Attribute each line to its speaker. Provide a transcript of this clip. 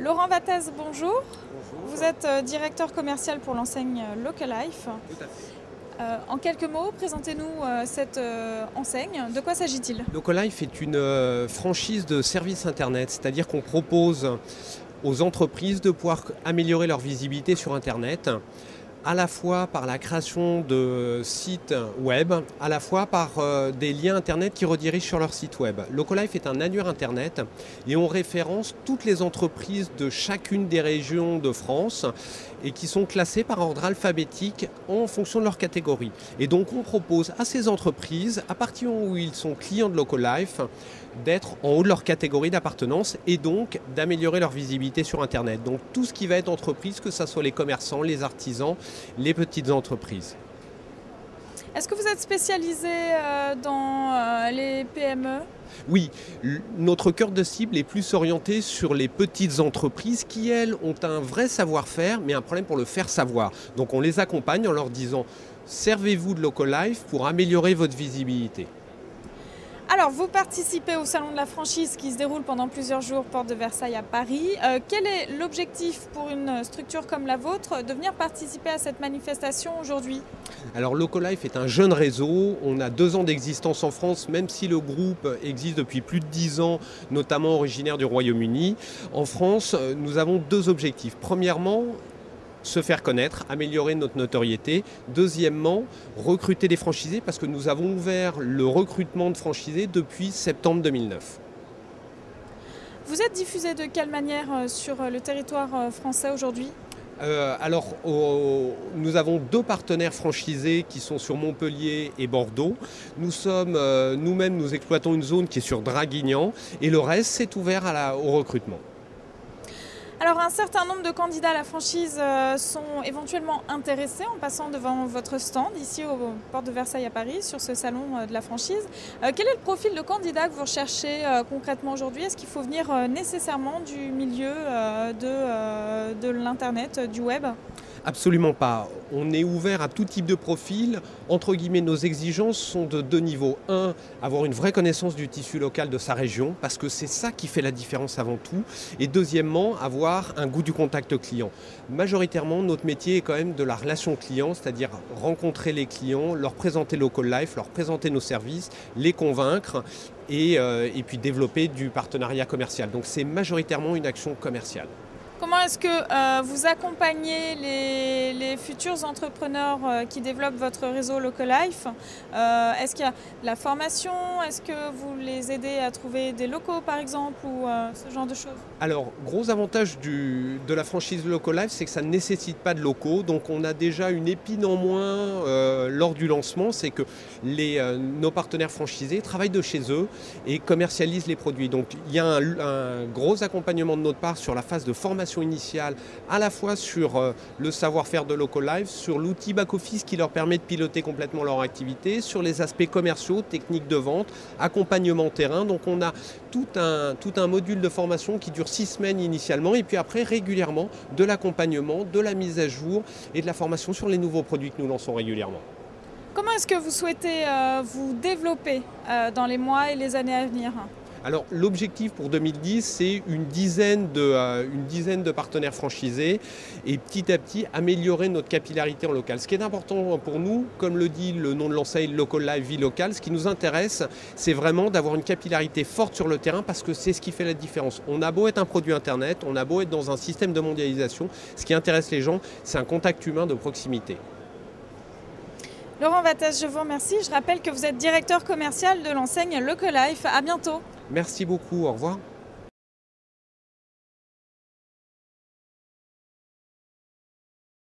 Speaker 1: Laurent Vattez, bonjour.
Speaker 2: Bonjour.
Speaker 1: Vous êtes directeur commercial pour l'enseigne Localife.
Speaker 2: Tout à fait.
Speaker 1: En quelques mots, présentez-nous cette enseigne. De quoi s'agit-il?
Speaker 2: Localife est une franchise de services Internet, c'est-à-dire qu'on propose aux entreprises de pouvoir améliorer leur visibilité sur Internet, à la fois par la création de sites web, à la fois par des liens Internet qui redirigent sur leur site web. Localife est un annuaire Internet et on référence toutes les entreprises de chacune des régions de France et qui sont classées par ordre alphabétique en fonction de leur catégorie. Et donc on propose à ces entreprises, à partir où ils sont clients de Localife, d'être en haut de leur catégorie d'appartenance et donc d'améliorer leur visibilité sur Internet. Donc tout ce qui va être entreprise, que ce soit les commerçants, les artisans, les petites entreprises.
Speaker 1: Est-ce que vous êtes spécialisé dans les PME?
Speaker 2: Oui, notre cœur de cible est plus orienté sur les petites entreprises qui, elles, ont un vrai savoir-faire, mais un problème pour le faire savoir. Donc on les accompagne en leur disant « Servez-vous de Localife pour améliorer votre visibilité ».
Speaker 1: Alors, vous participez au Salon de la franchise qui se déroule pendant plusieurs jours, porte de Versailles à Paris. Quel est l'objectif pour une structure comme la vôtre de venir participer à cette manifestation aujourd'hui?
Speaker 2: Alors Localife est un jeune réseau, on a 2 ans d'existence en France, même si le groupe existe depuis plus de 10 ans, notamment originaire du Royaume-Uni. En France, nous avons 2 objectifs. Premièrement, se faire connaître, améliorer notre notoriété. Deuxièmement, recruter des franchisés parce que nous avons ouvert le recrutement de franchisés depuis septembre 2009.
Speaker 1: Vous êtes diffusé de quelle manière sur le territoire français aujourd'hui?
Speaker 2: Nous avons 2 partenaires franchisés qui sont sur Montpellier et Bordeaux. Nous-mêmes, nous exploitons une zone qui est sur Draguignan et le reste, c'est ouvert au recrutement.
Speaker 1: Alors un certain nombre de candidats à la franchise sont éventuellement intéressés en passant devant votre stand ici aux portes de Versailles à Paris sur ce salon de la franchise. Quel est le profil de candidat que vous recherchez concrètement aujourd'hui? Est-ce qu'il faut venir nécessairement du milieu de l'internet, du web?
Speaker 2: Absolument pas. On est ouvert à tout type de profil. Entre guillemets, nos exigences sont de 2 niveaux. 1, avoir une vraie connaissance du tissu local de sa région, parce que c'est ça qui fait la différence avant tout. Et deuxièmement, avoir un goût du contact client. Majoritairement, notre métier est quand même de la relation client, c'est-à-dire rencontrer les clients, leur présenter Localife, leur présenter nos services, les convaincre et puis développer du partenariat commercial. Donc c'est majoritairement une action commerciale.
Speaker 1: Comment est-ce que vous accompagnez les futurs entrepreneurs qui développent votre réseau Localife? Est-ce qu'il y a de la formation? Est-ce que vous les aidez à trouver des locaux par exemple ou ce genre de choses? Alors,
Speaker 2: gros avantage de la franchise Localife, c'est que ça ne nécessite pas de locaux. Donc on a déjà une épine en moins lors du lancement, c'est que nos partenaires franchisés travaillent de chez eux et commercialisent les produits. Donc il y a un gros accompagnement de notre part sur la phase de formation initiale, à la fois sur le savoir-faire de Localife, sur l'outil back-office qui leur permet de piloter complètement leur activité, sur les aspects commerciaux, techniques de vente, accompagnement terrain. Donc on a tout un module de formation qui dure 6 semaines initialement et puis après régulièrement de l'accompagnement, de la mise à jour et de la formation sur les nouveaux produits que nous lançons régulièrement.
Speaker 1: Comment est-ce que vous souhaitez vous développer dans les mois et les années à venir?
Speaker 2: Alors l'objectif pour 2010, c'est une dizaine de partenaires franchisés et petit à petit améliorer notre capillarité en local. Ce qui est important pour nous, comme le dit le nom de l'enseigne Localife Vie Locale, ce qui nous intéresse, c'est vraiment d'avoir une capillarité forte sur le terrain parce que c'est ce qui fait la différence. On a beau être un produit Internet, on a beau être dans un système de mondialisation, ce qui intéresse les gens, c'est un contact humain de proximité.
Speaker 1: Laurent Vattez, je vous remercie. Je rappelle que vous êtes directeur commercial de l'enseigne Localife. À bientôt.
Speaker 2: Merci beaucoup, au revoir.